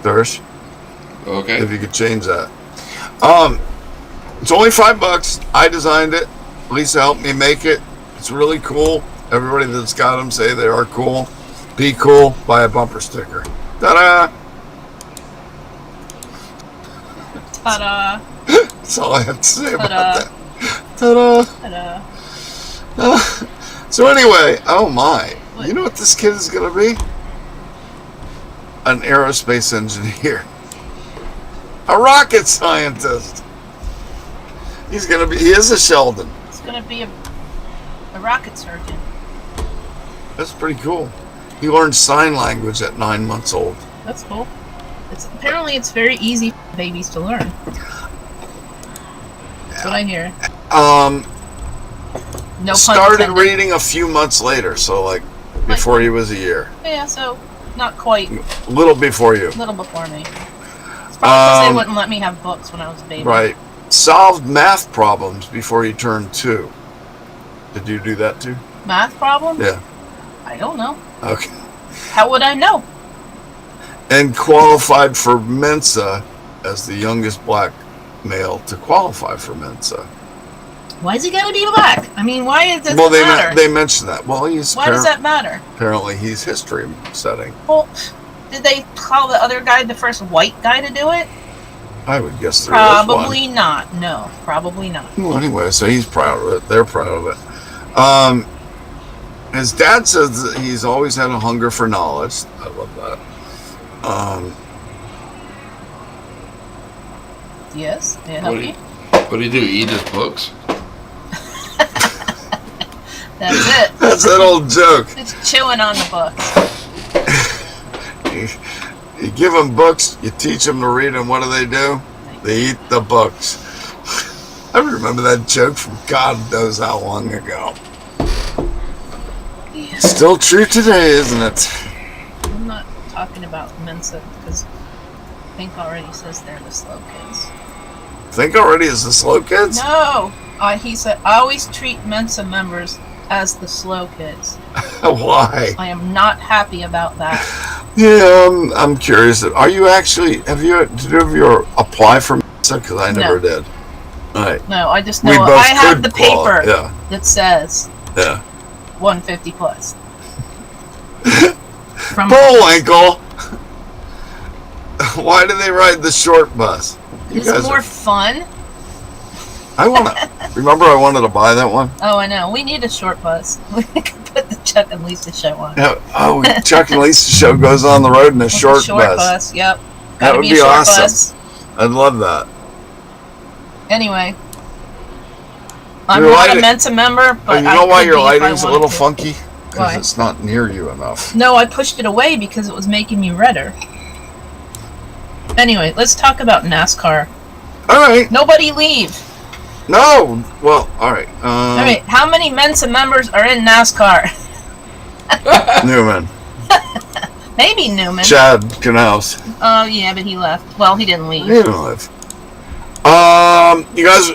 Dersh, Okay. if you could change that. It's only $5. I designed it. Lisa helped me make it. It's really cool. Everybody that's got them say they are cool. Be cool. Buy a bumper sticker. Ta-da! Ta-da. That's all I have to say about Ta-da. that. Ta-da! Ta-da. So anyway, oh my. You know what this kid is going to be? An aerospace engineer. A rocket scientist. He is a Sheldon. It's going to be a rocket surgeon. That's pretty cool. He learned sign language at 9 months old. That's cool. Apparently it's very easy for babies to learn. That's what I hear. No pun Started intended. reading a few months later, so like before he was a year. Yeah, so not quite. A little before you. A little before me. It's probably because they wouldn't let me have books when I was a baby. Right. Solved math problems before he turned 2. Did you do that too? Math problems? Yeah. I don't know. Okay. How would I know? And qualified for Mensa as the youngest black male to qualify for Mensa. Why is he got to be black? I mean, why does it Well, matter? they mentioned that. Well, he's Why does that matter? apparently he's history setting. Well, did they call the other guy the first white guy to do it? I would guess there is Probably not. No, probably not. one. Well, anyway, so he's proud of it. They're proud of it. His dad says that he's always had a hunger for knowledge. I love that. Yes, may I What help do you? What do you do? Eat his books? That's it. That's that old joke. It's chewing on the books. You give them books, you teach them to read them. What do? They eat the books. I remember that joke from God knows how long ago. Yeah. Still true today, isn't it? I'm not talking about Mensa because Think already says they're the slow kids. Think already is the slow kids? No! He said, I always treat Mensa members as the slow kids. Why? I am not happy about that. Yeah, I'm curious. Are you actually, did you ever apply for Mensa? Because I never did. All right. No, I just We know both I have could the paper yeah. that says Yeah. 150 plus. From Bullwinkle! Why do they ride the short bus? You It's guys more are- fun. Remember I wanted to buy that one? Oh, I know. We need a short bus. We could put the Chuck and Lisa show on. Yeah, Chuck and Lisa show goes on the road in a With the short short bus. Yep. That Gotta would be a be short awesome. bus. I'd love that. Anyway. I'm Your not lighting- a Mensa member, but you I know why could your be if I lighting's a wanted little to. funky? Because Why? it's not near you enough. No, I pushed it away because it was making me redder. Anyway, let's talk about NASCAR. All right. Nobody leave. No. Well, all right. All right, how many Mensa members are in NASCAR? Newman. Maybe Newman. Chad Knaus. Oh, yeah, but he left. Well, he didn't leave. He didn't live. You guys,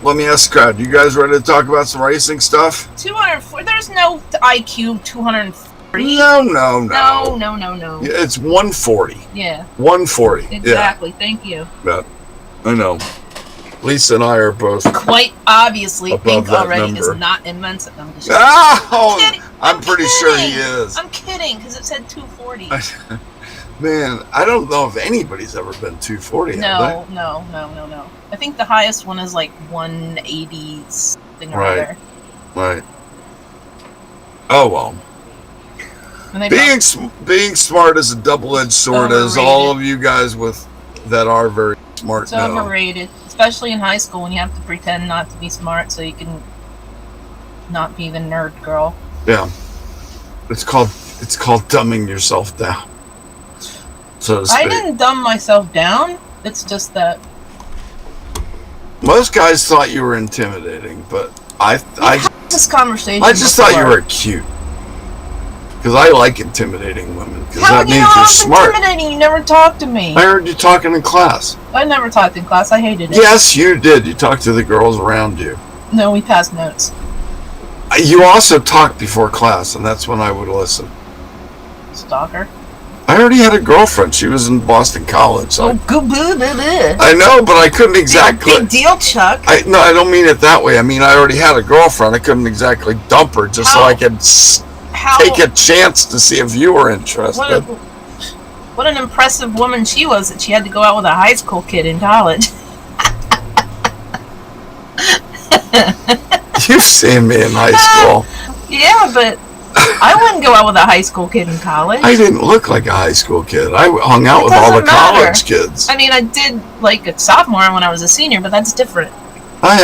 let me ask Scott, you guys ready to talk about some racing stuff? 204. There's no IQ 240. No. No. It's 140. Yeah, 140. exactly. Thank you. Yeah. I know. Lisa and I are both. Quite obviously, Above Pink that already number. is not in Mensa. I'm just Oh, kidding. I'm pretty sure he kidding. is. I'm kidding because it said 240. Man, I don't know if anybody's ever been 240. No. I think the highest one is like 180 something or Right. other. Right. Oh well. And they Being smart is a double-edged sword, as all of you guys that are very smart it's know. overrated, especially in high school when you have to pretend not to be smart so you can not be the nerd girl. Yeah. It's called dumbing yourself down. So to speak. I didn't dumb myself down. It's just that Most guys thought you were intimidating, but this conversation. I just thought you before. were cute. Because I like intimidating women. Because How that do you means know you're I'm smart. intimidating? You never talked to me. I heard you talking in class. I never talked in class. I hated it. Yes, you did. You talked to the girls around you. No, we passed notes. You also talked before class, and that's when I would listen. Stalker. I already had a girlfriend. She was in Boston College. So Oh, good. I know, but I couldn't exactly. Big deal, Chuck. I don't mean it that way. I mean, I already had a girlfriend. I couldn't exactly dump her just so How- I could How? take a chance to see if you were interested. What an impressive woman she was that she had to go out with a high school kid in college. You've seen me in high school. Yeah, but I wouldn't go out with a high school kid in college. I didn't look like a high school kid. I hung out It with all the doesn't matter. college kids. I mean, I did like a sophomore when I was a senior, but that's different. I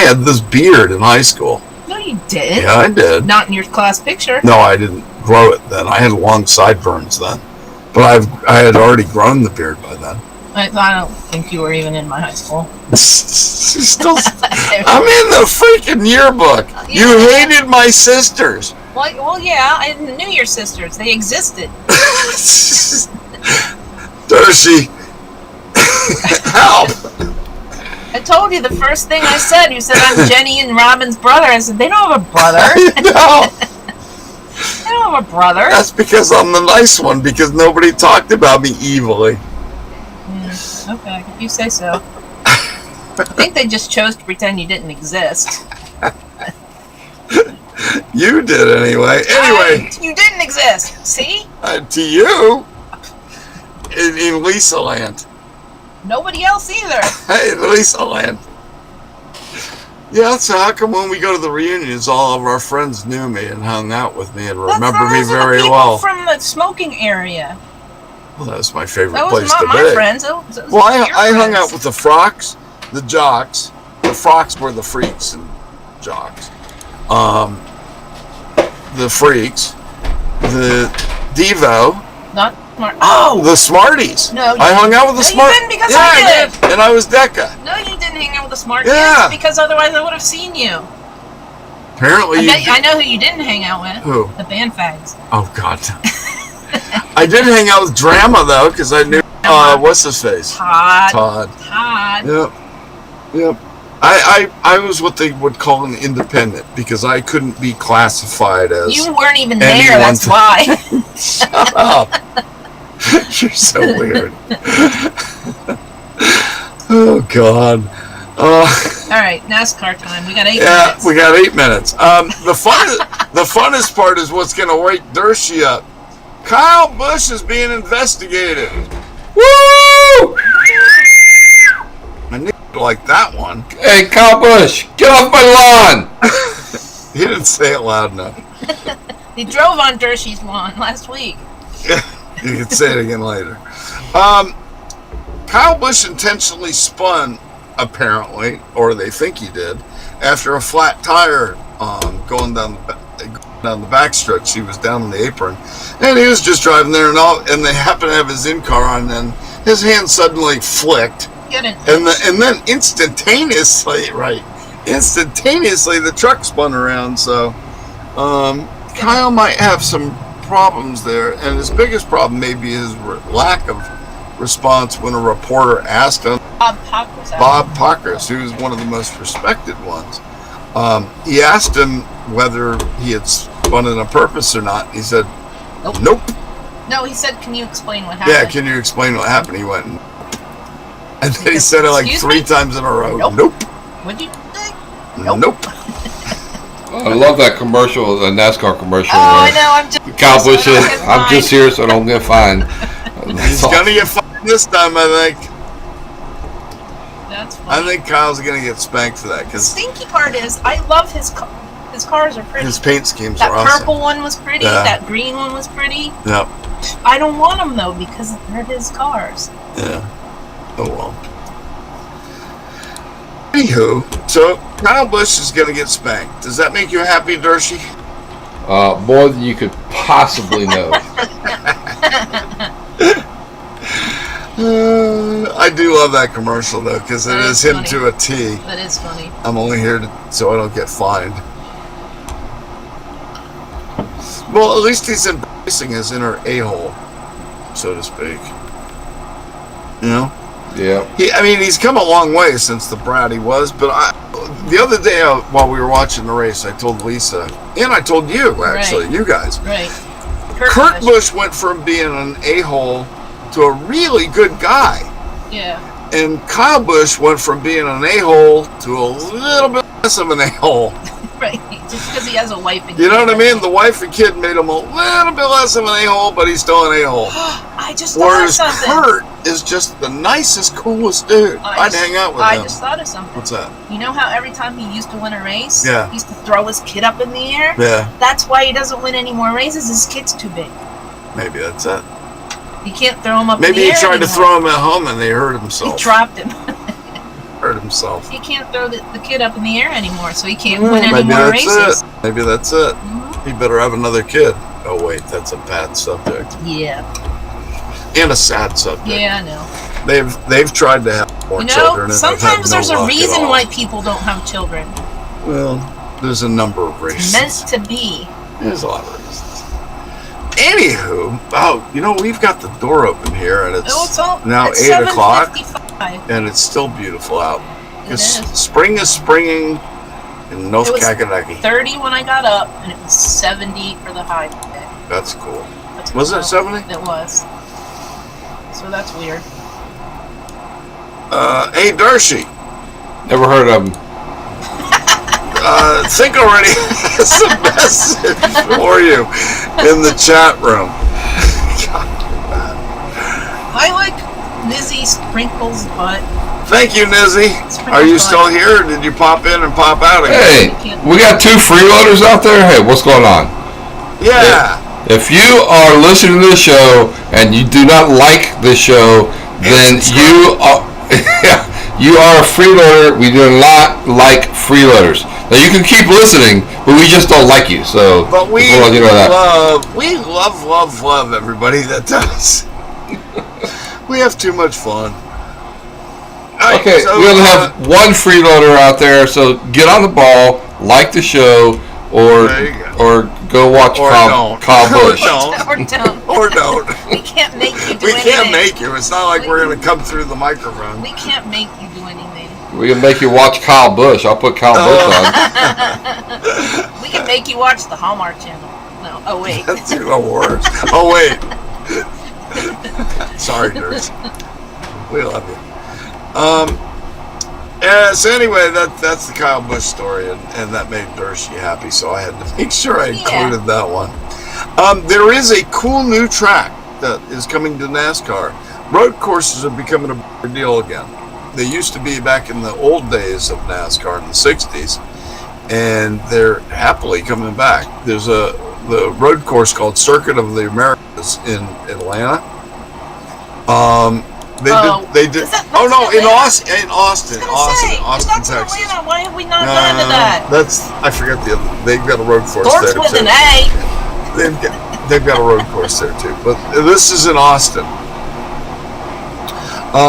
had this beard in high school. No, you didn't. Yeah, I did. Not in your class picture. No, I didn't grow it then. I had long sideburns then, but I had already grown the beard by then. I don't think you were even in my high school. Still, I'm in the freaking yearbook. You hated my sisters. Well, yeah, I knew your sisters. They existed. Darcy, help! I told you the first thing I said. You said I'm Jenny and Robin's brother. I said they don't have a brother. No, They don't have a brother. that's because I'm the nice one. Because nobody talked about me evilly. Okay, if you say so. I think they just chose to pretend you didn't exist. You did anyway. Anyway, You didn't exist. See? to you, in Lisa Land. Nobody else either. Hey, Lisa Land. Yeah, so how come when we go to the reunions, all of our friends knew me and hung out with me and remember me Those are the very people well? From the smoking area. Well, that's my favorite That was place not to my be. friends. It was Well, your I hung friends. out with the frocks, the jocks. The frocks were the freaks and jocks. The freaks, the Devo, Not smart. Oh! the Smarties. No, you I hung out with the No, you Smarties. didn't because yeah, I I did. did. And I was Decca. No, you didn't hang out with the smart Yeah. kids because otherwise I would have seen you. Apparently, I know who you didn't hang out with. Who? The band fags. Oh God. I did hang out with Drama though, because I knew what's his face. Todd. Yep. I was what they would call an independent because I couldn't be classified as. You weren't even there. That's why. Shut up. You're so weird. Oh God. All right, NASCAR time. We got 8 minutes. Yeah, we got 8 minutes. The funnest part is what's going to wake Dershie up. Kyle Busch is being investigated. Woo! I knew you'd like that one. Hey, Kyle Busch, get off my lawn! He didn't say it loud enough. He drove on Dershie's lawn last week. You can say it again later. Kyle Busch intentionally spun, apparently, or they think he did, after a flat tire going down the backstretch. He was down on the apron, and he was just driving there, and they happened to have his in-car on, and his hand suddenly flicked, and then instantaneously, the truck spun around. So Kyle might have some problems there, and his biggest problem may be his lack of response when a reporter asked him. Bob Pockrass, who's one of the most respected ones. He asked him whether he had spun it on purpose or not. He said, Nope. No, he said, can you explain what happened? Yeah, can you explain what happened? He went, and then he said it like 3 times in a row. Nope. What'd you say? Nope. I love that commercial, the NASCAR commercial. Oh, I know. I'm just. Kyle Busch says, I'm just here so I don't get fined. He's going to get fined this time, I think. That's funny. I think Kyle's going to get spanked for that. The Because stinky part is, I love his cars are pretty. his paint schemes that are awesome. purple one was pretty. Yeah. That green one was pretty. Yep. I don't want them though because they're his cars. Yeah. Oh well. Anywho, so Kyle Busch is going to get spanked. Does that make you happy, Dershie? More than you could possibly know. I do love that commercial though, because it is him funny. to a T. That is funny. I'm only here so I don't get fined. Well, at least he's embracing his inner a-hole, so to speak. You know? Yeah. He's come a long way since the brat he was, but the other day while we were watching the race, I told Lisa, and I told you, actually, Right. you guys. Right. Kurt Busch went from being an a-hole to a really good guy. Yeah. And Kyle Busch went from being an a-hole to a little bit less of an a-hole. Right. Just because he has a wife and You know kid. what I mean? The wife and kid made him a little bit less of an a-hole, but he's still an a-hole. I just thought of Whereas something. Kurt is just the nicest, coolest dude. I'd hang out with him. I just thought of something. What's that? You know how every time he used to win a race, Yeah. he used to throw his kid up in the air? Yeah, That's why he doesn't win any more races. His kid's too big. maybe that's it. You can't throw him up in Maybe the he air tried to anymore. throw him at home and they hurt He himself. dropped him. Hurt himself. He can't throw the kid up in the air anymore, so he can't win any Maybe more that's races. it. Maybe that's it. Mhm. He better have another kid. Oh wait, that's a bad subject Yeah. and a sad subject. Yeah, I know. They've tried to have more children. And Sometimes they've had there's no a luck at reason all. why people don't have children. Well, there's a number of reasons. Meant to be. There's a lot of reasons. Anywho, we've got the door open here, and it's now it's 8 o'clock, 7:55. and it's still beautiful out. It is. Spring is springing in North It was Kakalaki. 30 when I got up, and it was 70 for the high today. That's cool. That's Was cool. it 70? It was. So that's weird. Hey, Dershie, Never heard of him. Think already has a message for you in the chat room. I like Nizzy Sprinkles' butt. Thank you, Nizzy. Are you still here, or did you pop in and pop out again? Hey, we got 2 freeloaders out there. Hey, what's going on? Yeah. If you are listening to the show and you do not like the show, then you are you are a freeloader. We do not like freeloaders. Now you can keep listening, but we just don't like you. So, But we just wanna let you know that. love everybody that does. We have too much fun. All right, Okay, so, we only have 1 freeloader out there, so get on the ball. like the show, or There you go watch Or Kyle don't. Busch. Or don't. Or don't. We can't make you do We anything. can't make you. It's not like we're going to come through the microphone. We can't make you do anything. We can make you watch Kyle Busch. I'll put Kyle Busch on. We can make you watch the Hallmark Channel. No. Oh wait. That's even worse. Oh, wait. Sorry, nerds. We love you. So anyway, that's the Kyle Busch story, and that made Dershey happy, so I had to make sure I included that one. There is a cool new track that is coming to NASCAR. Road courses are becoming a big deal again. They used to be back in the old days of NASCAR in the 60s, and they're happily coming back. There's the road course called Circuit of the Americas in Atlanta. They did. Is that- Oh no, in that's Austin, Austin, Texas. Atlanta. Why have we not gone to that? I forget the other. They've got a road course Dorks there with too. an A. They've got a road course there too. But this is in Austin.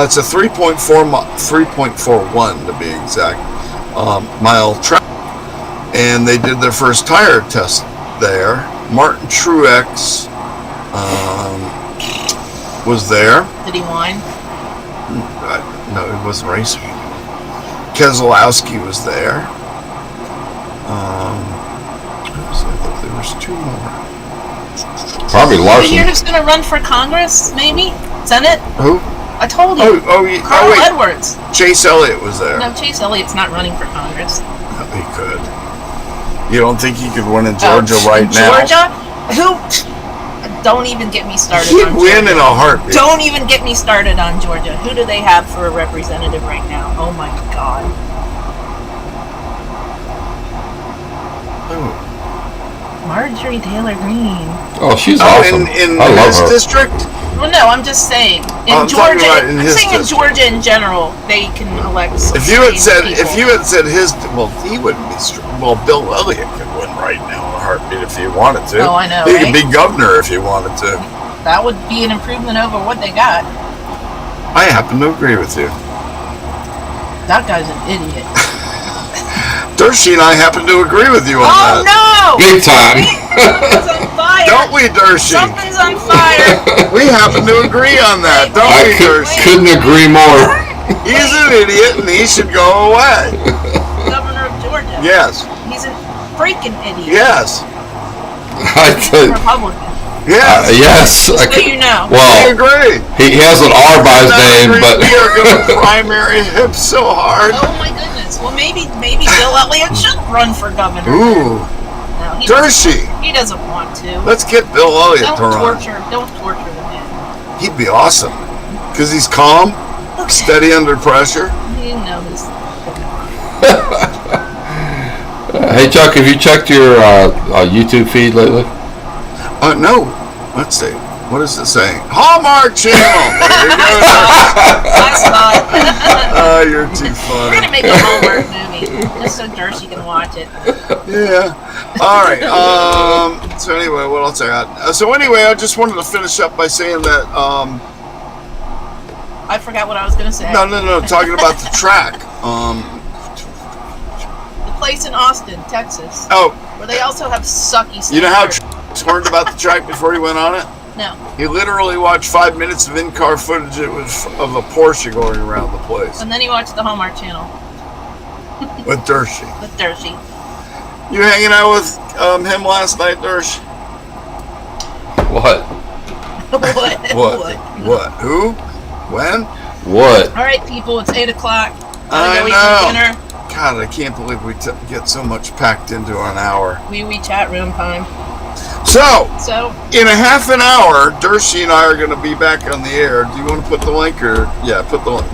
It's a 3.41 to be exact, mile track, and they did their first tire test there. Martin Truex was there. Did he whine? No, he wasn't racing. Keselowski was there. There was two more. Probably The Larson. year who's gonna run for Congress, maybe? Senate? Who? I told you. Carl wait. Edwards. Chase Elliott was there. No, Chase Elliott's not running for Congress. He could. You don't think he could win in Georgia right in now? Georgia? Who? Don't even get me started He'd on win Georgia. in a heartbeat. Don't even get me started on Georgia. Who do they have for a representative right now? Oh my God. Who? Marjorie Taylor Greene. Oh, she's awesome. In I love his her. district? Well, no, I'm just saying. In I'm talking Georgia, about in I'm his saying in district. Georgia in general, they can elect. If you had said people. his, well, he wouldn't be. Well, Bill Elliott could win right now in a heartbeat if he wanted to. Oh, I know, He right? could be governor if he wanted to. That would be an improvement over what they got. I happen to agree with you. That guy's an idiot. Dershey and I happen to agree with you on Oh that. no! Big time. Something's on fire. Don't we, Dershey? Something's on fire. We happen to agree on that, don't I we, Dershey? couldn't agree more. He's an idiot and he should go away. Governor of Georgia. Yes. He's a freaking idiot. Yes. I could, Republican. Yes. yes. Just so you know. I Well, agree. he has an R by his name, but We are going to primary him so hard. Oh my goodness. Well, maybe Bill Elliott should run for governor. Ooh. No, Dershey. he doesn't want to. Let's get Bill Elliott to Don't run. torture the man. He'd be awesome. Because he's calm, Okay. steady under pressure. You know this. hey Chuck, have you checked your YouTube feed lately? No. Let's see. What is it saying? Hallmark Channel. There you go. Last night. Oh, you're too We're gonna funny. make a Hallmark movie just so Dershey can watch it. Yeah. All right. So anyway, what else I got? So anyway, I just wanted to finish up by saying that. I forgot what I was gonna say. No. Talking about the track. The place in Austin, Texas, Oh, where they also have sucky. you know how standards. learned about the track before he went on it? No. He literally watched 5 minutes of in-car footage. It was of a Porsche going around the place And then he watched the Hallmark Channel with Dershey. with Dershey. You hanging out with him last night, Dersh? What? What? Who? When? What? All right, people, it's 8 o'clock. I Gotta go eat know. some dinner. God, I can't believe we get so much packed into an hour. We chat room time. So, So in a half an hour, Dershey and I are going to be back on the air. Do you want to put the link or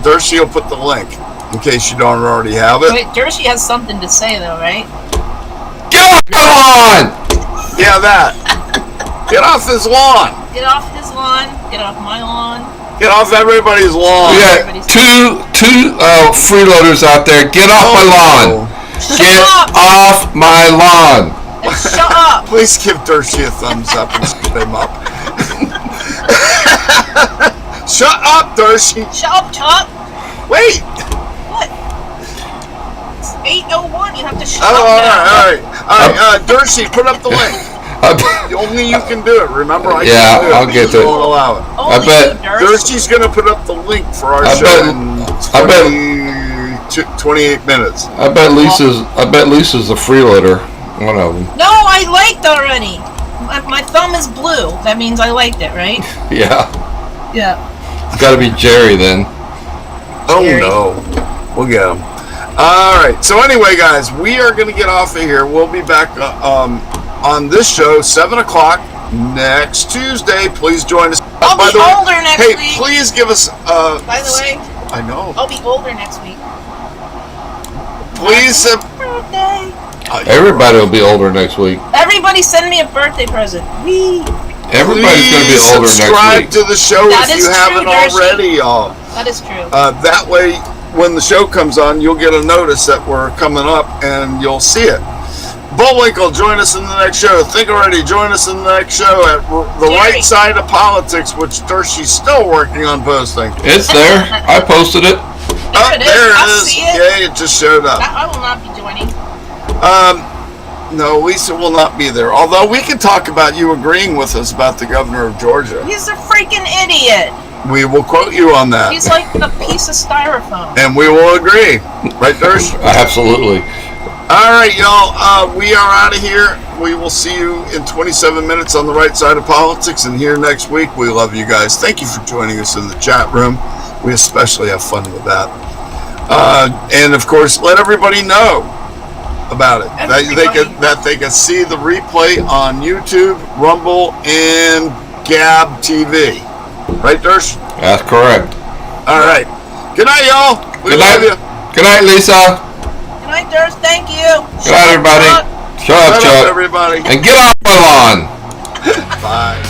Dershey will put the link in case you don't already have it. wait, Dershey has something to say though, right? Get on! Yeah, that. Get off his lawn. Get off his lawn. Get off my lawn. Get off everybody's lawn. We got two freeloaders out there. Get off my lawn. Shut Get up! off my lawn. And shut up! Please give Dershey a thumbs up and shut him up. Shut up, Dershey. Shut up, Chuck! Wait. What? It's 8:01. You have to shut Oh, up now. all right. Dershie, put up the link. Only you can do it. Remember, I Yeah, can't do it I'll get because you to it. won't allow it. Only bet- you, Durst. Dershie's going to put up the link for our I show bet- in I bet- 28 minutes. I bet Lisa's a freeloader. One of them. No, I liked already. My thumb is blue. That means I liked it, right? Yeah. Yeah. It's got to be Jerry then. Oh, Jerry. no. We'll get him. All right. So anyway, guys, we are going to get off of here. We'll be back on this show, 7 o'clock next Tuesday. Please join us. I'll By be the way- older next Hey, week. please give us... By the way, I know. I'll be older next week. Please... Birthday. Everybody will be older next week. Everybody send me a birthday present. Whee! Everybody's going to be Please older subscribe next to week. the show That if is you true, haven't Darcy. already, y'all. That is true. That way, when the show comes on, you'll get a notice that we're coming up and you'll see it. Bullwinkle, join us in the next show. Think Already, join us in the next show at the Jerry. right side of politics, which Dershie's still working on posting. It's there. I posted it. Oh, There it is. there it I'll is. see it. Yay, it just showed up. I will not be joining. No, Lisa will not be there. Although we can talk about you agreeing with us about the governor of Georgia. He's a freaking idiot. We will quote you on that. He's like a piece of styrofoam. And we will agree. Right, Dersh? Absolutely. All right, y'all. We are out of here. We will see you in 27 minutes on the right side of politics. And here next week, we love you guys. Thank you for joining us in the chat room. We especially have fun with that. And of course, let everybody know about it. That they can see the replay on YouTube, Rumble, and Gab TV. Right, Dersh? That's correct. All right. Good night, y'all. We Good love night. you. Good night, Lisa. Good night, Durst. Thank you. Good night, everybody. Shut up, Shut up, Chuck. everybody. And get off my lawn. Bye.